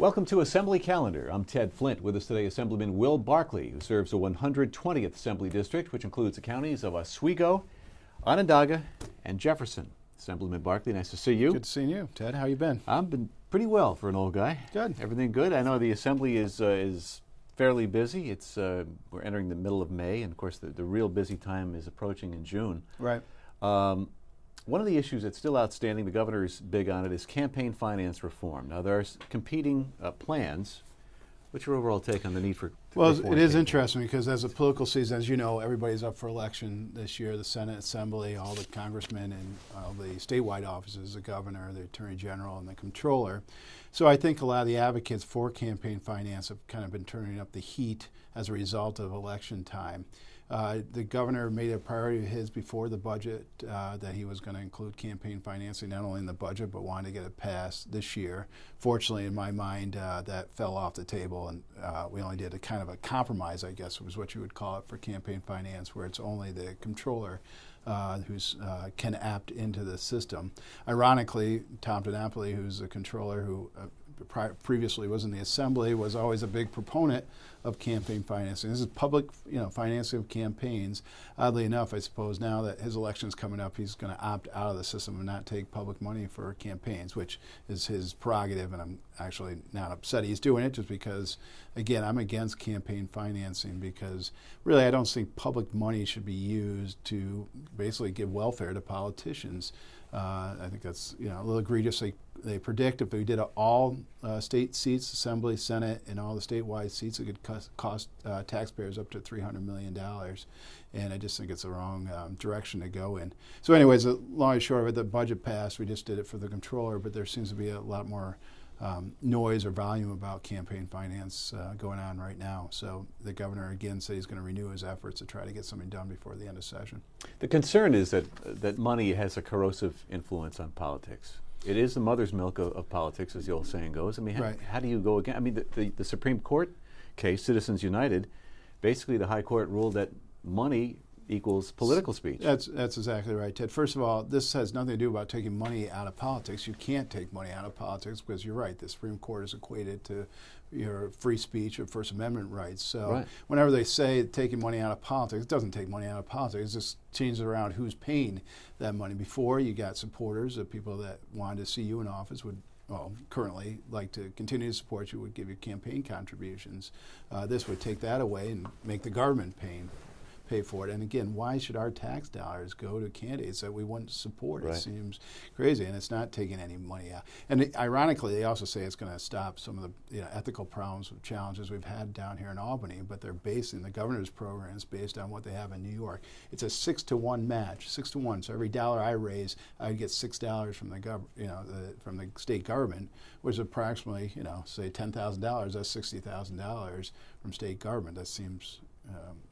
Welcome to Assembly Calendar. I'm Ted Flint. With us today, Assemblyman Will Barclay, who serves the 120th Assembly District, which includes the counties of Oswego, Onondaga, and Jefferson. Assemblyman Barclay, nice to see you. Good seeing you, Ted. How you been? I've been pretty well for an old guy. Good. Everything good. I know the Assembly is fairly busy. We're entering the middle of May, and of course the real busy time is approaching in June. Right. One of the issues that's still outstanding, the governor's big on it, is campaign finance reform. Now, there are competing plans. What's your overall take on the need for Well, reform? it is interesting because as a political season, as you know, everybody's up for election this year. The Senate, Assembly, all the congressmen, and all the statewide offices, the governor, the attorney general, and the comptroller. So I think a lot of the advocates for campaign finance have kind of been turning up the heat as a result of election time. The governor made a priority of his before the budget that he was going to include campaign financing not only in the budget but wanted to get it passed this year. Fortunately, in my mind, that fell off the table, and we only did a kind of a compromise, I guess was what you would call it, for campaign finance, where it's only the comptroller who's can opt into the system. Ironically, Tom DiNapoli, who's the controller who previously was in the Assembly, was always a big proponent of campaign financing. This is public, financing of campaigns. Oddly enough, I suppose now that his election's coming up, he's going to opt out of the system and not take public money for campaigns, which is his prerogative, and I'm actually not upset he's doing it, just because, again, I'm against campaign financing because really I don't think public money should be used to basically give welfare to politicians. I think that's a little egregious. They predict if we did all state seats, Assembly, Senate, and all the statewide seats, it could cost taxpayers up to $300 million. And I just think it's the wrong direction to go in. So anyways, the long and short of it, the budget passed. We just did it for the comptroller, but there seems to be a lot more noise or volume about campaign finance going on right now. So the governor again said he's going to renew his efforts to try to get something done before the end of session. The concern is that money has a corrosive influence on politics. It is the mother's milk of politics, as the old saying goes. I mean, how do you go again? I mean, the Supreme Court case, Citizens United, basically the High Court ruled that money equals political speech. That's exactly right, Ted. First of all, this has nothing to do about taking money out of politics. You can't take money out of politics because you're right. The Supreme Court is equated to your free speech or First Amendment rights. So whenever they say taking money out of politics, it doesn't take money out of politics. It just changes around who's paying that money. Before, you got supporters, the people that wanted to see you in office would currently like to continue to support you, would give you campaign contributions. This would take that away and make the government pay for it. And again, why should our tax dollars go to candidates that we wouldn't support? It seems crazy, and it's not taking any money out. And ironically, they also say it's going to stop some of the ethical problems, challenges we've had down here in Albany, but they're basing the governor's programs based on what they have in New York. It's a 6-to-1 match, 6-to-1. So every dollar I raise, I get $6 from from the state government, which is approximately, say $10,000. That's $60,000 from state government. That seems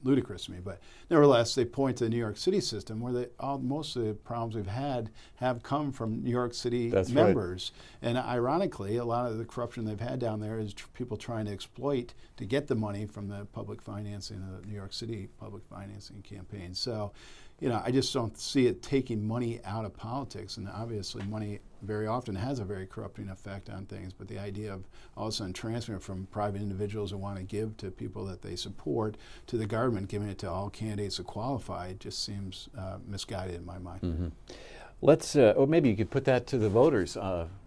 ludicrous to me, but nevertheless, they point to the New York City system, where most of the problems we've had have come from New York City members. And ironically, a lot of the corruption they've had down there is people trying to exploit to get the money from the public financing, the New York City public financing campaign. So, I just don't see it taking money out of politics, and obviously money very often has a very corrupting effect on things, but the idea of all of a sudden transferring it from private individuals who want to give to people that they support to the government, giving it to all candidates who qualify, just seems misguided in my mind. Mm-hmm. Let's, or maybe you could put that to the voters,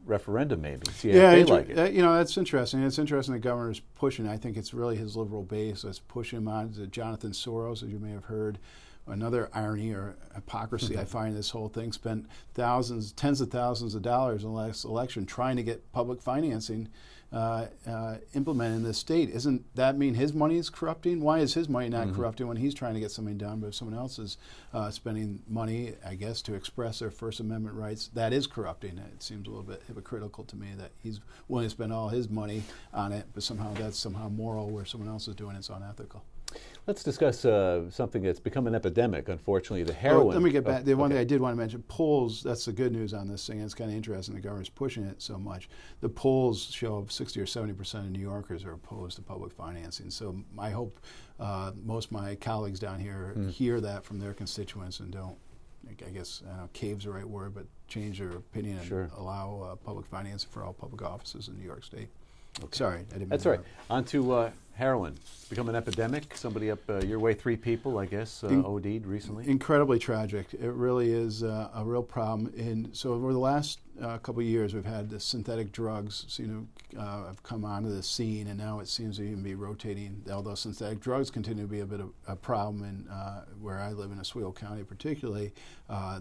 referendum maybe, see if they like it. That's interesting. It's interesting the governor's pushing. I think it's really his liberal base that's pushing him on. Jonathan Soros, as you may have heard, another irony or hypocrisy I find in this whole thing, spent tens of thousands of dollars in the last election trying to get public financing implemented in this state. Isn't that mean his money is corrupting? Why is his money not corrupting when he's trying to get something done, but if someone else is spending money, I guess, to express their First Amendment rights, that is corrupting? It seems a little bit hypocritical to me that he's willing to spend all his money on it, but somehow that's somehow moral, where someone else is doing it's unethical. Let's discuss something that's become an epidemic, unfortunately, the heroin. Let me get back. The one thing I did want to mention, polls, that's the good news on this thing. It's kind of interesting. The governor's pushing it so much. The polls show 60 or 70% of New Yorkers are opposed to public financing. So I hope most of my colleagues down here hear that from their constituents and don't, I guess, cave's the right word, but change their opinion and allow public financing for all public offices in New York State. Okay. Sorry, I didn't. That's all right. On to heroin. Become an epidemic. Somebody up your way, 3 people, I guess, OD'd recently. Incredibly tragic. It really is a real problem. And so over the last couple of years, we've had the synthetic drugs, have come onto the scene, and now it seems to even be rotating. Although synthetic drugs continue to be a bit of a problem, in where I live in Oswego County, particularly,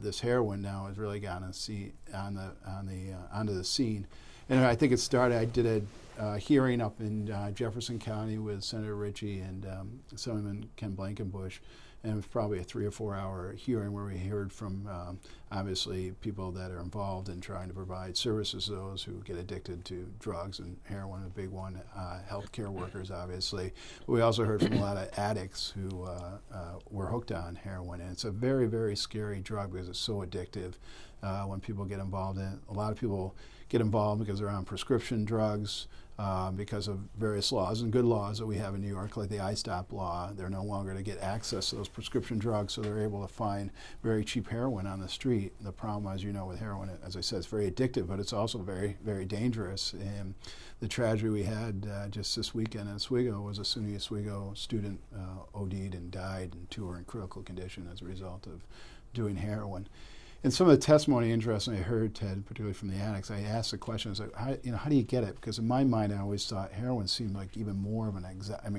this heroin now has really gotten onto the scene. And I think it started. I did a hearing up in Jefferson County with Senator Ritchie and Assemblyman Ken Blankenbush, and it was probably a 3 or 4 hour hearing where we heard from obviously people that are involved in trying to provide services to those who get addicted to drugs, and heroin, a big one, healthcare workers, obviously. But we also heard from a lot of addicts who were hooked on heroin, and it's a very, very scary drug because it's so addictive when people get involved in it. A lot of people get involved because they're on prescription drugs, because of various laws and good laws that we have in New York, like the I-Stop law. They're no longer to get access to those prescription drugs, so they're able to find very cheap heroin on the street. The problem, as you know, with heroin, as I said, it's very addictive, but it's also very, very dangerous. And the tragedy we had just this weekend in Oswego was a SUNY Oswego student OD'd and died, and 2 are in critical condition as a result of doing heroin. And some of the testimony, interesting, I heard, Ted, particularly from the addicts, I asked the question, I was like, how do you get it? Because in my mind, I always thought heroin seemed like even more of an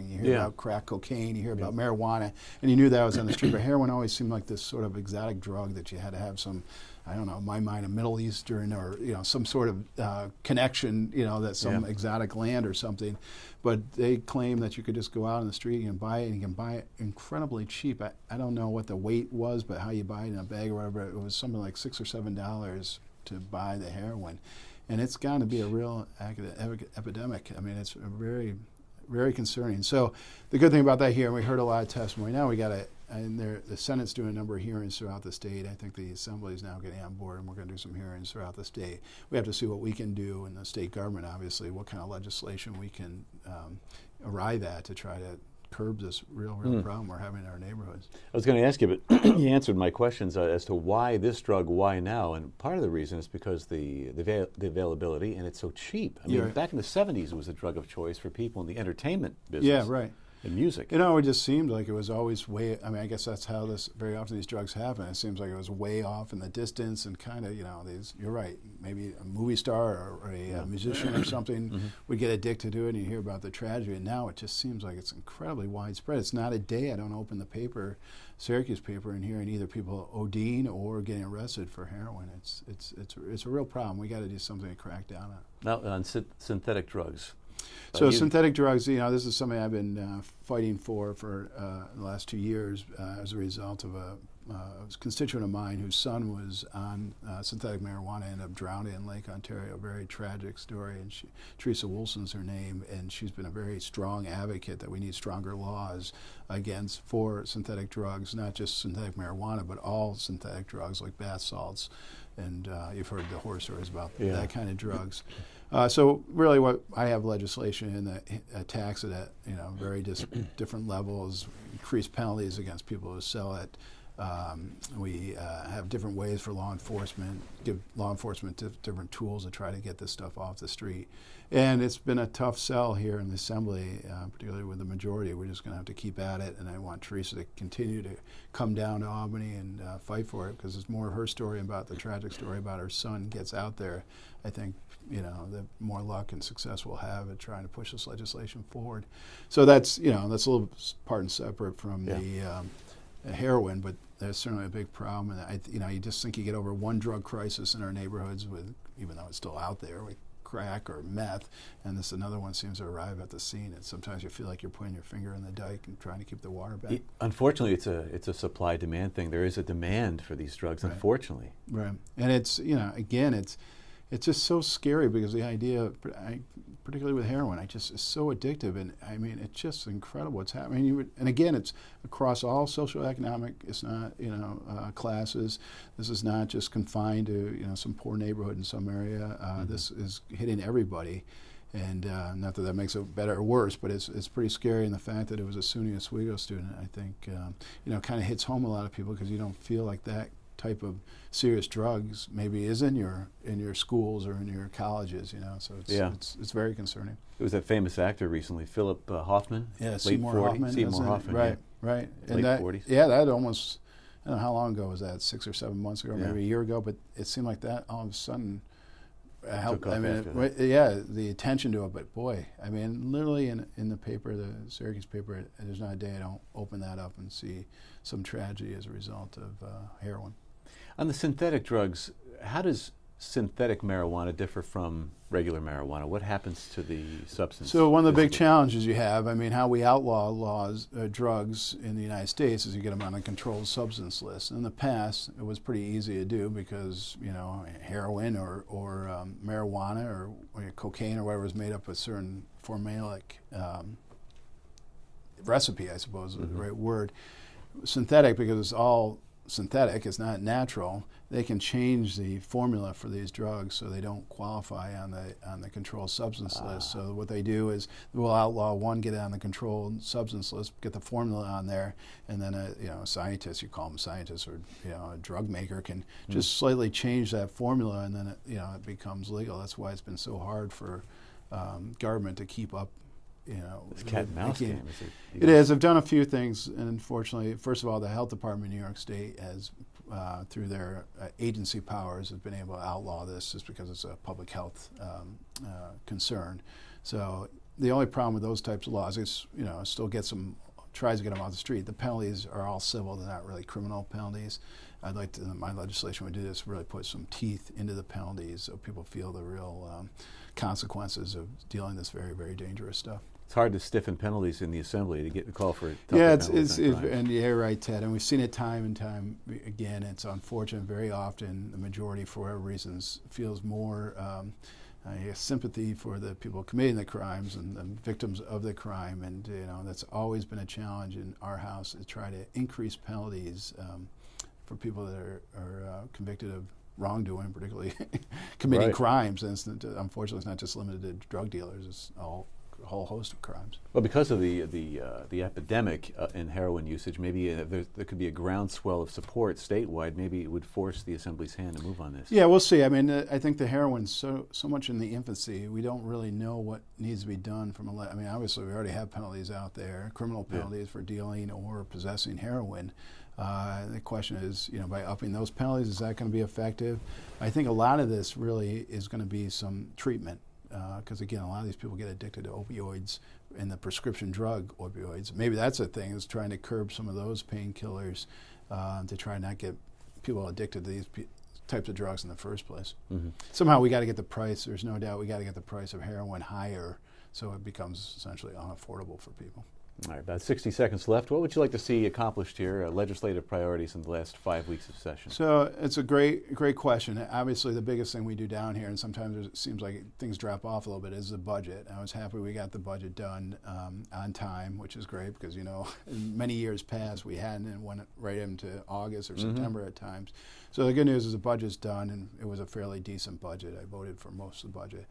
you hear about crack cocaine, you hear about marijuana, and you knew that was on the street, but heroin always seemed like this sort of exotic drug that you had to have some, I don't know, in my mind, a Middle Eastern or some sort of connection, that some exotic land or something. But they claim that you could just go out on the street and buy it, and you can buy it incredibly cheap. I don't know what the weight was, but how you buy it in a bag or whatever, it was something like $6 or $7 to buy the heroin. And it's got to be a real epidemic. I mean, it's very, very concerning. So the good thing about that here, and we heard a lot of testimony, now we got to, and the Senate's doing a number of hearings throughout the state. I think the Assembly is now getting on board, and we're going to do some hearings throughout the state. We have to see what we can do in the state government, obviously, what kind of legislation we can arrive at to try to curb this real problem we're having in our neighborhoods. I was going to ask you, but you answered my questions as to why this drug, why now, and part of the reason is because the availability, and it's so cheap. I mean, back in the 70s, it was a drug of choice for people in the entertainment business. Yeah, right. And music. It just seemed like it was always I guess that's how very often these drugs happen. It seems like it was way off in the distance, and kind of, you're right, maybe a movie star or a musician or something would get addicted to it, and you hear about the tragedy. And now it just seems like it's incredibly widespread. It's not a day I don't open the paper, Syracuse paper, and hearing either people ODing or getting arrested for heroin. It's a real problem. We got to do something to crack down on. Now, on synthetic drugs. So synthetic drugs, this is something I've been fighting for the last 2 years as a result of a constituent of mine whose son was on synthetic marijuana, ended up drowning in Lake Ontario. A very tragic story. And Teresa Wilson's her name, and she's been a very strong advocate that we need stronger laws for synthetic drugs, not just synthetic marijuana, but all synthetic drugs like bath salts. And you've heard the horror stories about that kind of drugs. So really, what I have legislation in that attacks it at very different levels, increased penalties against people who sell it. We have different ways for law enforcement, give law enforcement different tools to try to get this stuff off the street. And it's been a tough sell here in the Assembly, particularly with the majority. We're just going to have to keep at it, and I want Teresa to continue to come down to Albany and fight for it, because it's more of her story about the tragic story about her son gets out there. I think the more luck and success we'll have at trying to push this legislation forward. So that's a little part and separate from the heroin, but that's certainly a big problem. And you just think you get over one drug crisis in our neighborhoods, even though it's still out there, with crack or meth, and this another one seems to arrive at the scene, and sometimes you feel like you're putting your finger in the dike and trying to keep the water back. Unfortunately, it's a supply-demand thing. There is a demand for these drugs, unfortunately. Right, and it's again, it's just so scary, because the idea, particularly with heroin, it's so addictive, and I mean, it's just incredible what's happening. And again, it's across all socioeconomic, it's not classes. This is not just confined to some poor neighborhood in some area. This is hitting everybody, and not that makes it better or worse, but it's pretty scary. And the fact that it was a SUNY Oswego student, I think, kind of hits home a lot of people, because you don't feel like that type of serious drugs maybe is in your schools or in your colleges, so it's very concerning. It was that famous actor recently, Philip Hoffman. Yeah, Seymour Hoffman. Seymour Hoffman, right, right. Late 40s. Yeah, that almost, I don't know how long ago was that, 6 or 7 months ago, maybe a year ago, but it seemed like that all of a sudden helped. I mean, the attention to it, but boy, I mean, literally in the paper, the Syracuse paper, there's not a day I don't open that up and see some tragedy as a result of heroin. On the synthetic drugs, how does synthetic marijuana differ from regular marijuana? What happens to the substance? So one of the big challenges you have, I mean, how we outlaw drugs in the United States is you get them on a controlled substance list. In the past, it was pretty easy to do because, heroin or marijuana or cocaine or whatever was made up with certain formulaic recipe, I suppose is the right word. Synthetic, because it's all synthetic, it's not natural, they can change the formula for these drugs so they don't qualify on the controlled substance list. So what they do is we'll outlaw one, get it on the controlled substance list, get the formula on there, and then a scientist, you call them scientists, or a drug maker can just slightly change that formula, and then it becomes legal. That's why it's been so hard for government to keep up. It's cat and mouse game. It is. I've done a few things, and unfortunately, first of all, the health department in New York State has, through their agency powers, has been able to outlaw this just because it's a public health concern. So the only problem with those types of laws is, still tries to get them off the street. The penalties are all civil; they're not really criminal penalties. I'd like to, my legislation would do this, really put some teeth into the penalties so people feel the real consequences of dealing this very, very dangerous stuff. It's hard to stiffen penalties in the Assembly to get the call for tougher penalties. And you're right, Ted. And we've seen it time and time again. It's unfortunate. Very often, the majority, for whatever reasons, feels more sympathy for the people committing the crimes and the victims of the crime. And that's always been a challenge in our House, to try to increase penalties for people that are convicted of wrongdoing, particularly committing crimes. And unfortunately, it's not just limited to drug dealers. It's a whole host of crimes. Well, because of the epidemic in heroin usage, maybe there could be a groundswell of support statewide. Maybe it would force the Assembly's hand to move on this. Yeah, we'll see. I mean, I think the heroin's so much in the infancy. We don't really know what needs to be done from I mean, obviously, we already have penalties out there, criminal penalties for dealing or possessing heroin. The question is, by upping those penalties, is that going to be effective? I think a lot of this really is going to be some treatment. Because again, a lot of these people get addicted to opioids and the prescription drug opioids. Maybe that's a thing, is trying to curb some of those painkillers to try not get people addicted to these types of drugs in the first place. Somehow we got to get the price, there's no doubt, we got to get the price of heroin higher so it becomes essentially unaffordable for people. All right, about 60 seconds left. What would you like to see accomplished here, legislative priorities in the last 5 weeks of session? So it's a great question. Obviously, the biggest thing we do down here, and sometimes it seems like things drop off a little bit, is the budget. I was happy we got the budget done on time, which is great because, in many years past, we hadn't, and went right into August or September at times. So the good news is the budget's done, and it was a fairly decent budget. I voted for most of the budget.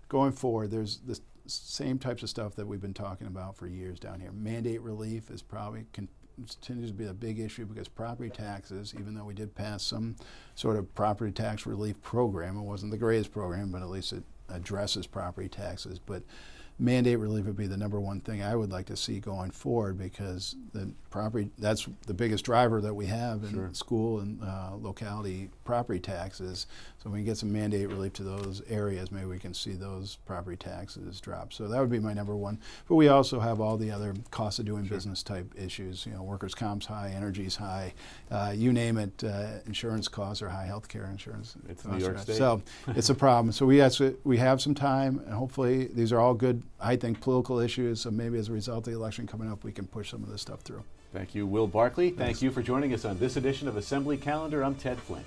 Going forward, there's this same types of stuff that we've been talking about for years down here. Mandate relief is probably continues to be a big issue because property taxes, even though we did pass some sort of property tax relief program, it wasn't the greatest program, but at least it addresses property taxes. But mandate relief would be the number one thing I would like to see going forward, because the property, that's the biggest driver that we have in school and locality property taxes. So when we get some mandate relief to those areas, maybe we can see those property taxes drop. So that would be my number one. But we also have all the other cost of doing business type issues. Workers' comp's high, energy's high, you name it. Insurance costs are high, healthcare insurance. It's New York State. So it's a problem. So we have some time, and hopefully these are all good, I think, political issues. So maybe as a result of the election coming up, we can push some of this stuff through. Thank you, Will Barclay. Thank you for joining us on this edition of Assembly Calendar. I'm Ted Flint.